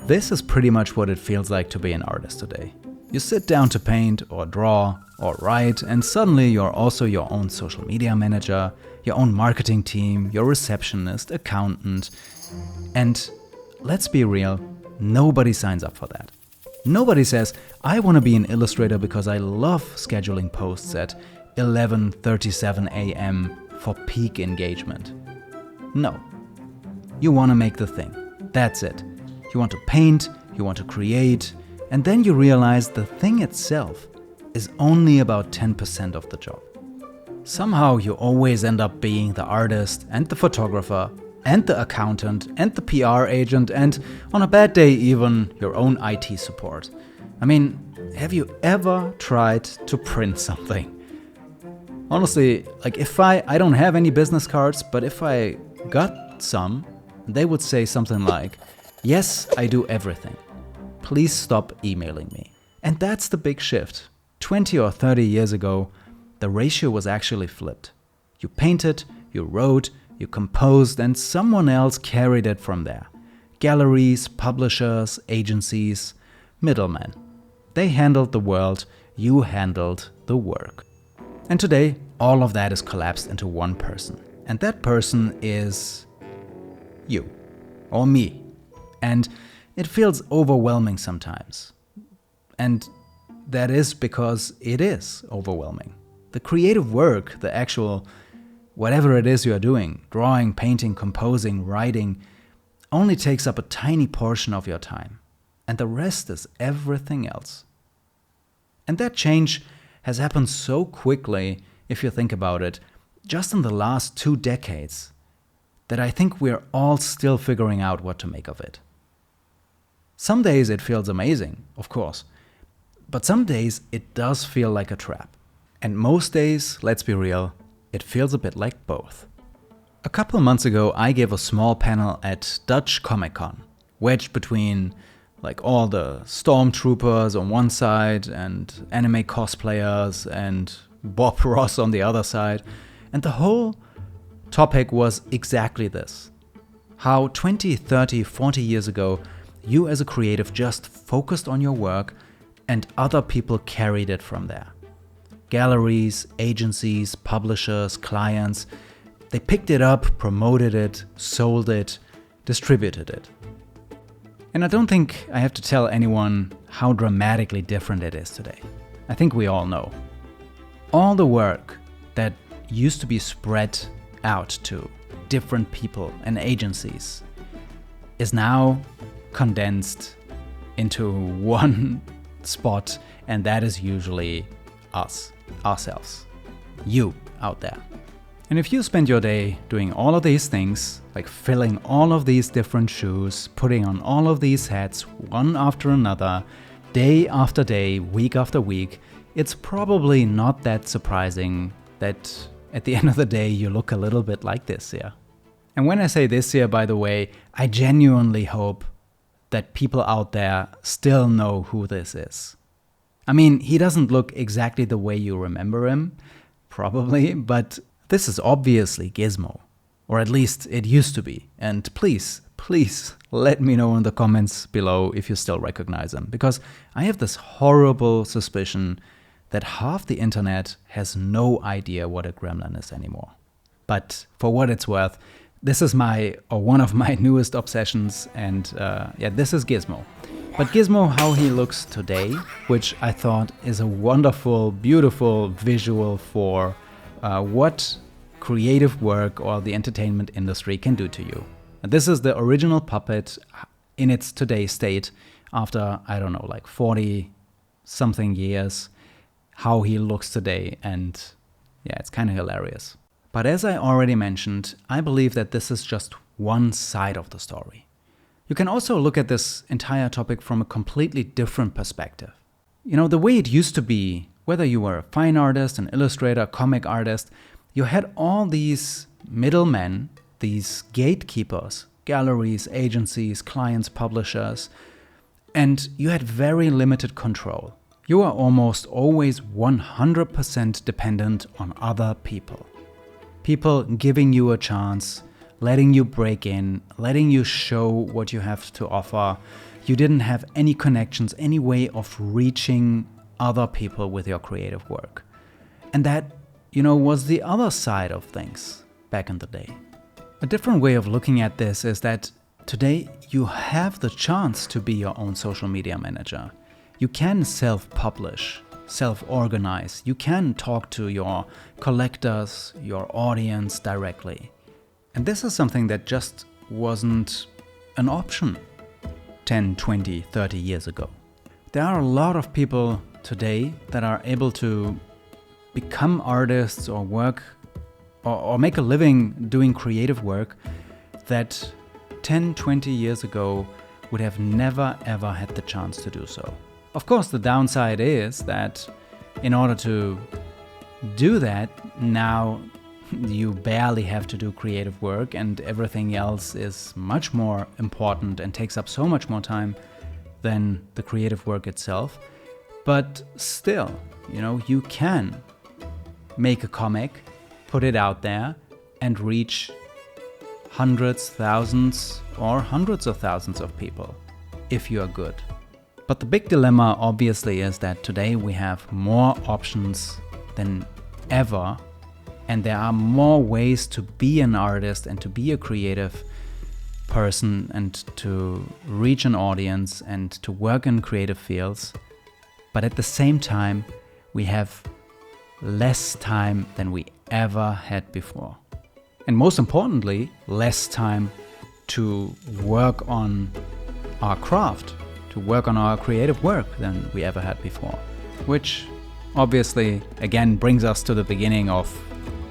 This is pretty much what it feels like to be an artist today. You sit down to paint or draw or write, and suddenly you're also your own social media manager, your own marketing team, your receptionist, accountant. And let's be real, nobody signs up for that. Nobody says, I want to be an illustrator because I love scheduling posts at 11:37 a.m. for peak engagement. No. You want to make the thing. That's it. You want to paint, you want to create, and then you realize the thing itself is only about 10% of the job. Somehow you always end up being the artist and the photographer and the accountant and the PR agent and, on a bad day, even your own IT support. I mean, have you ever tried to print something? Honestly, like if I don't have any business cards, but if I got some, they would say something like, yes, I do everything. Please stop emailing me. And that's the big shift. 20 or 30 years ago, the ratio was actually flipped. You painted, you wrote, you composed, and someone else carried it from there. Galleries, publishers, agencies, middlemen. They handled the world, you handled the work. And today, all of that is collapsed into one person. And that person is you, or me. And it feels overwhelming sometimes. And that is because it is overwhelming. The creative work, the actual whatever it is you are doing, drawing, painting, composing, writing, only takes up a tiny portion of your time. And the rest is everything else. And that change has happened so quickly, if you think about it, just in the last 2 decades, that I think we're all still figuring out what to make of it. Some days it feels amazing, of course, but some days it does feel like a trap. And most days, let's be real, it feels a bit like both. A couple months ago, I gave a small panel at Dutch Comic Con, wedged between like all the stormtroopers on one side and anime cosplayers and Bob Ross on the other side. And the whole topic was exactly this. How 20, 30, 40 years ago, you as a creative just focused on your work and other people carried it from there. Galleries, agencies, publishers, clients, they picked it up, promoted it, sold it, distributed it. And I don't think I have to tell anyone how dramatically different it is today. I think we all know. All the work that used to be spread out to different people and agencies is now condensed into one spot, and that is usually ourselves, you out there. And if you spend your day doing all of these things, like filling all of these different shoes, putting on all of these hats one after another, day after day, week after week, it's probably not that surprising that at the end of the day you look a little bit like this here. And when I say this here, by the way, I genuinely hope that people out there still know who this is. I mean, he doesn't look exactly the way you remember him, probably, but this is obviously Gizmo. Or at least it used to be. And please let me know in the comments below if you still recognize him. Because I have this horrible suspicion that half the internet has no idea what a gremlin is anymore. But for what it's worth, this is one of my newest obsessions, and this is Gizmo. But Gizmo, how he looks today, which I thought is a wonderful, beautiful visual for what creative work or the entertainment industry can do to you. And this is the original puppet in its today state after, 40 something years, how he looks today, and yeah, it's kind of hilarious. But as I already mentioned, I believe that this is just one side of the story. You can also look at this entire topic from a completely different perspective. You know, the way it used to be, whether you were a fine artist, an illustrator, comic artist, you had all these middlemen, these gatekeepers, galleries, agencies, clients, publishers, and you had very limited control. You are almost always 100% dependent on other people. People giving you a chance, letting you break in, letting you show what you have to offer. You didn't have any connections, any way of reaching other people with your creative work. And that, was the other side of things back in the day. A different way of looking at this is that today you have the chance to be your own social media manager. You can self-publish, self-organize. You can talk to your collectors, your audience directly. And this is something that just wasn't an option 10, 20, 30 years ago. There are a lot of people today that are able to become artists or work or make a living doing creative work that 10, 20 years ago would have never ever had the chance to do so. Of course, the downside is that in order to do that, now you barely have to do creative work and everything else is much more important and takes up so much more time than the creative work itself. But still, you can make a comic, put it out there and reach hundreds, thousands, or hundreds of thousands of people if you are good. But the big dilemma obviously is that today we have more options than ever, and there are more ways to be an artist and to be a creative person and to reach an audience and to work in creative fields. But at the same time, we have less time than we ever had before. And most importantly, less time to work on our craft, to work on our creative work than we ever had before. Which obviously, again, brings us to the beginning of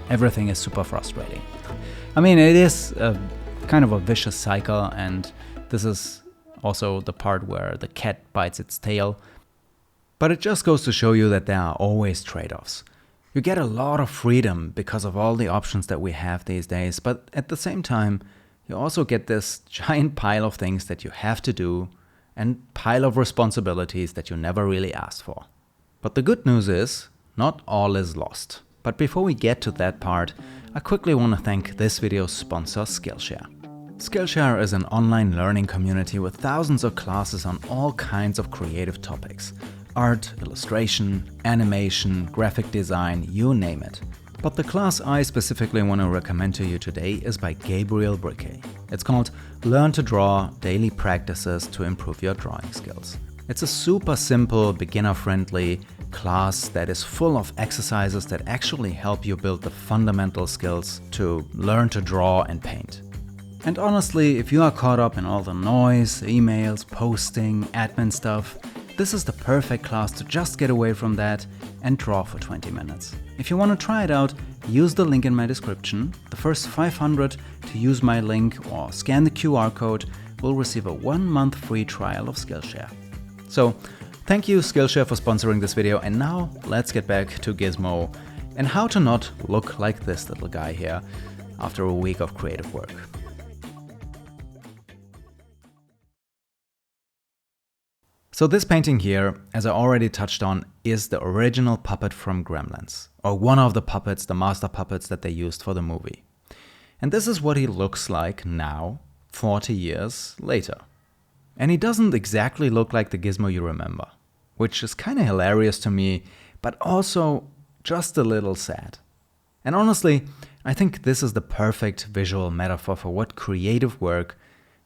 everything is super frustrating. I mean, it is a kind of a vicious cycle, and this is also the part where the cat bites its tail. But it just goes to show you that there are always trade-offs. You get a lot of freedom because of all the options that we have these days, but at the same time, you also get this giant pile of things that you have to do and pile of responsibilities that you never really asked for. But the good news is, not all is lost. But before we get to that part, I quickly want to thank this video's sponsor, Skillshare. Skillshare is an online learning community with thousands of classes on all kinds of creative topics. Art, illustration, animation, graphic design, you name it. But the class I specifically want to recommend to you today is by Gabriel Briquet. It's called Learn to Draw: Daily Practices to Improve Your Drawing Skills. It's a super simple, beginner-friendly class that is full of exercises that actually help you build the fundamental skills to learn to draw and paint. And honestly, if you are caught up in all the noise, emails, posting, admin stuff, this is the perfect class to just get away from that and draw for 20 minutes. If you want to try it out, use the link in my description. The first 500 to use my link or scan the QR code will receive a 1-month free trial of Skillshare. So, thank you Skillshare for sponsoring this video, and now let's get back to Gizmo and how to not look like this little guy here after a week of creative work. So this painting here, as I already touched on, is the original puppet from Gremlins, or one of the puppets, the master puppets that they used for the movie. And this is what he looks like now, 40 years later. And he doesn't exactly look like the Gizmo you remember, which is kind of hilarious to me, but also just a little sad. And honestly, I think this is the perfect visual metaphor for what creative work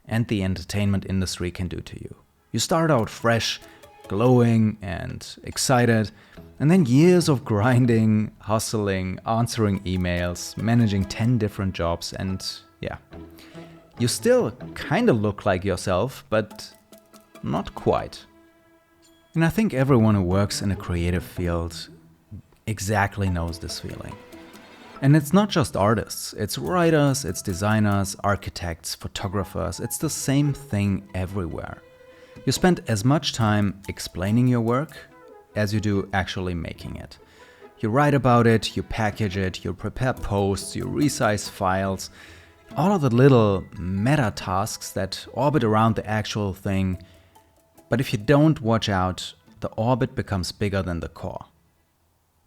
and the entertainment industry can do to you. You start out fresh, glowing and excited, and then years of grinding, hustling, answering emails, managing 10 different jobs, and yeah. You still kind of look like yourself, but not quite. And I think everyone who works in a creative field exactly knows this feeling. And it's not just artists, it's writers, it's designers, architects, photographers, it's the same thing everywhere. You spend as much time explaining your work as you do actually making it. You write about it, you package it, you prepare posts, you resize files, all of the little meta tasks that orbit around the actual thing. But if you don't watch out, the orbit becomes bigger than the core.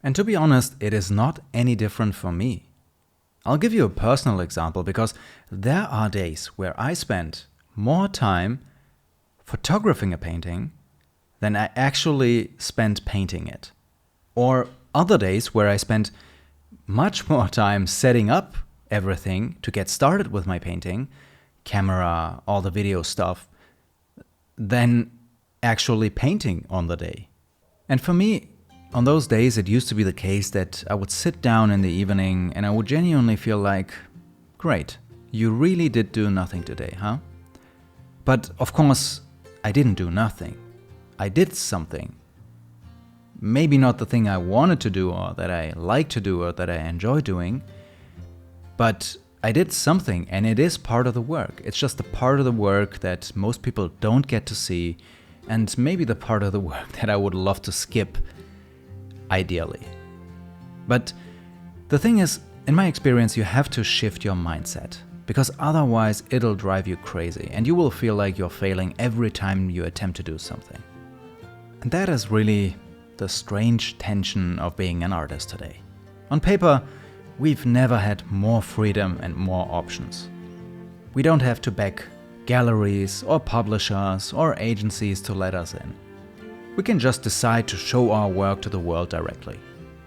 And to be honest, it is not any different for me. I'll give you a personal example because there are days where I spend more time photographing a painting than I actually spend painting it. Or other days where I spend much more time setting up everything to get started with my painting, camera, all the video stuff, than actually painting on the day. And for me, on those days, it used to be the case that I would sit down in the evening and I would genuinely feel like, great, you really did do nothing today, huh? But of course, I didn't do nothing. I did something. Maybe not the thing I wanted to do or that I like to do or that I enjoy doing, but I did something, and it is part of the work. It's just the part of the work that most people don't get to see, and maybe the part of the work that I would love to skip, ideally. But the thing is, in my experience, you have to shift your mindset, because otherwise it'll drive you crazy, and you will feel like you're failing every time you attempt to do something. And that is really the strange tension of being an artist today. On paper, we've never had more freedom and more options. We don't have to beg galleries or publishers or agencies to let us in. We can just decide to show our work to the world directly.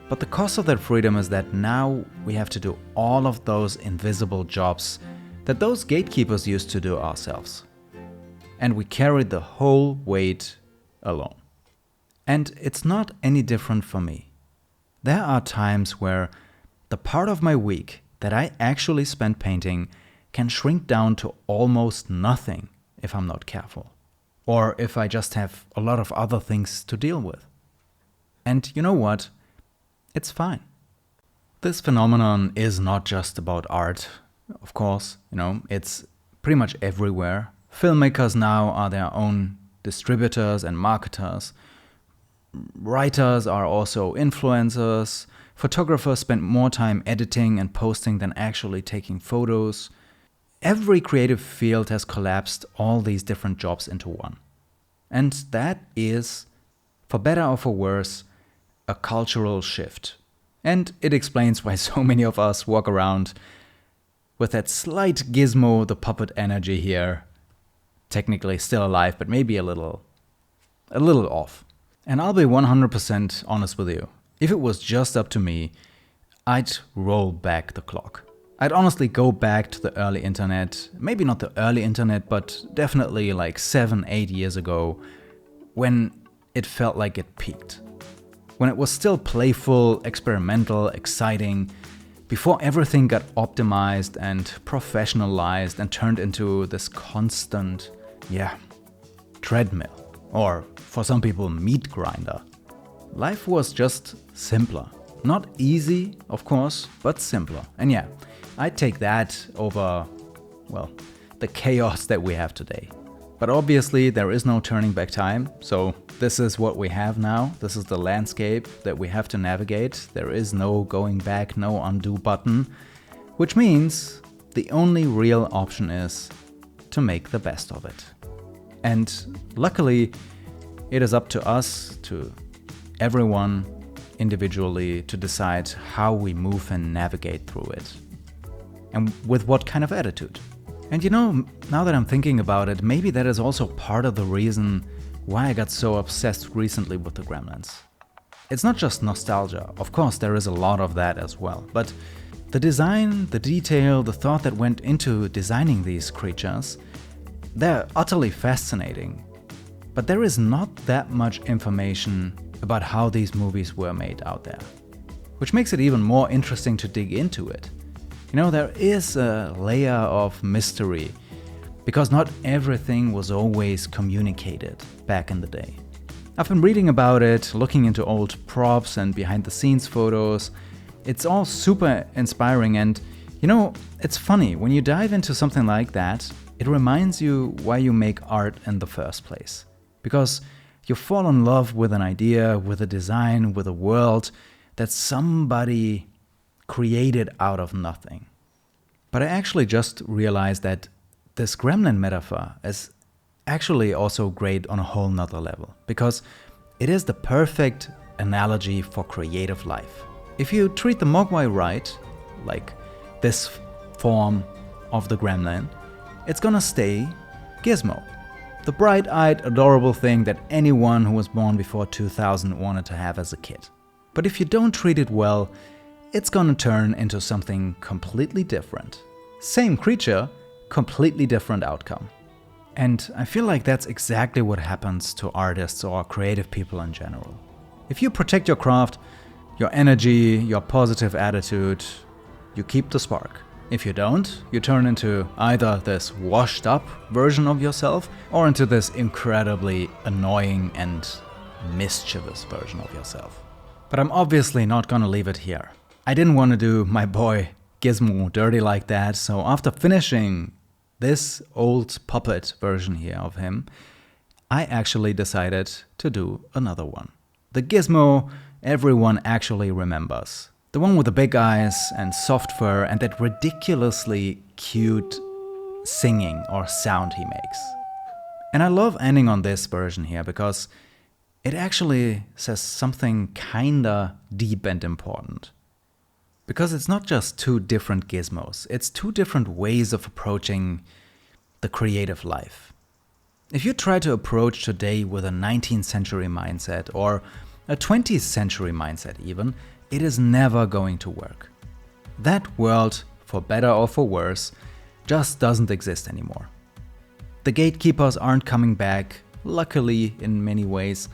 But the cost of that freedom is that now we have to do all of those invisible jobs that those gatekeepers used to do ourselves. And we carry the whole weight alone. And it's not any different for me. There are times where the part of my week that I actually spend painting can shrink down to almost nothing if I'm not careful, or if I just have a lot of other things to deal with. And you know what? It's fine. This phenomenon is not just about art, of course, it's pretty much everywhere. Filmmakers now are their own distributors and marketers. Writers are also influencers. Photographers spend more time editing and posting than actually taking photos. Every creative field has collapsed all these different jobs into one. And that is, for better or for worse, a cultural shift. And it explains why so many of us walk around with that slight gizmo, the puppet energy here. Technically still alive, but maybe a little off. And I'll be 100% honest with you. If it was just up to me, I'd roll back the clock. I'd honestly go back to the early internet, maybe not the early internet, but definitely like 7-8 years ago, when it felt like it peaked. When it was still playful, experimental, exciting, before everything got optimized and professionalized and turned into this constant, treadmill. Or for some people, meat grinder. Life was just simpler. Not easy, of course, but simpler. And I'd take that over, the chaos that we have today. But obviously there is no turning back time, so this is what we have now. This is the landscape that we have to navigate. There is no going back, no undo button, which means the only real option is to make the best of it. And luckily, it is up to us, to everyone individually, to decide how we move and navigate through it. And with what kind of attitude. And now that I'm thinking about it, maybe that is also part of the reason why I got so obsessed recently with the Gremlins. It's not just nostalgia. Of course, there is a lot of that as well. But the design, the detail, the thought that went into designing these creatures, they're utterly fascinating. But there is not that much information about how these movies were made out there, which makes it even more interesting to dig into it. There is a layer of mystery, because not everything was always communicated back in the day. I've been reading about it, looking into old props and behind-the-scenes photos. It's all super inspiring, and it's funny, when you dive into something like that, it reminds you why you make art in the first place. Because you fall in love with an idea, with a design, with a world that somebody created out of nothing. But I actually just realized that this gremlin metaphor is actually also great on a whole nother level, because it is the perfect analogy for creative life. If you treat the mogwai right, like this form of the gremlin, it's gonna stay Gizmo. The bright-eyed, adorable thing that anyone who was born before 2000 wanted to have as a kid. But if you don't treat it well, it's gonna turn into something completely different. Same creature, completely different outcome. And I feel like that's exactly what happens to artists or creative people in general. If you protect your craft, your energy, your positive attitude, you keep the spark. If you don't, you turn into either this washed up version of yourself or into this incredibly annoying and mischievous version of yourself. But I'm obviously not gonna leave it here. I didn't want to do my boy Gizmo dirty like that, so after finishing this old puppet version here of him, I actually decided to do another one. The Gizmo everyone actually remembers. The one with the big eyes and soft fur and that ridiculously cute singing or sound he makes. And I love ending on this version here because it actually says something kinda deep and important. Because it's not just two different gizmos, it's two different ways of approaching the creative life. If you try to approach today with a 19th century mindset or a 20th century mindset even, it is never going to work. That world, for better or for worse, just doesn't exist anymore. The gatekeepers aren't coming back, luckily in many ways.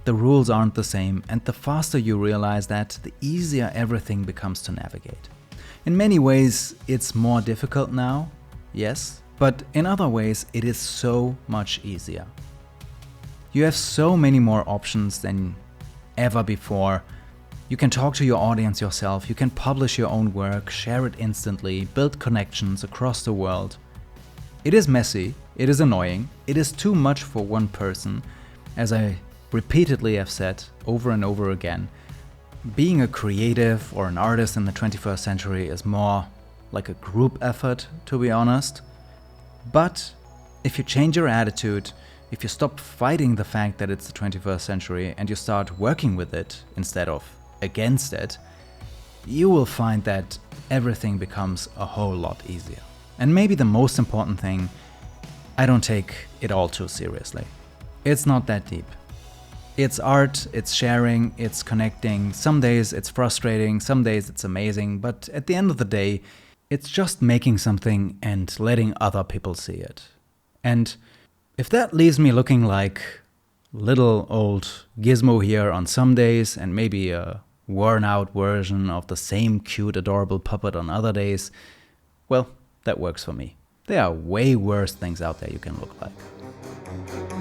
The rules aren't the same, and the faster you realize that, the easier everything becomes to navigate. In many ways, it's more difficult now, yes, but in other ways, it is so much easier. You have so many more options than ever before. You can talk to your audience yourself, you can publish your own work, share it instantly, build connections across the world. It is messy, it is annoying, it is too much for one person, as I repeatedly have said over and over again. Being a creative or an artist in the 21st century is more like a group effort, to be honest. But if you change your attitude, if you stop fighting the fact that it's the 21st century and you start working with it instead of against it, you will find that everything becomes a whole lot easier. And maybe the most important thing, I don't take it all too seriously. It's not that deep. It's art, it's sharing, it's connecting. Some days it's frustrating, some days it's amazing, but at the end of the day, it's just making something and letting other people see it. And if that leaves me looking like little old Gizmo here on some days and maybe a worn out version of the same cute adorable puppet on other days, well, that works for me. There are way worse things out there you can look like.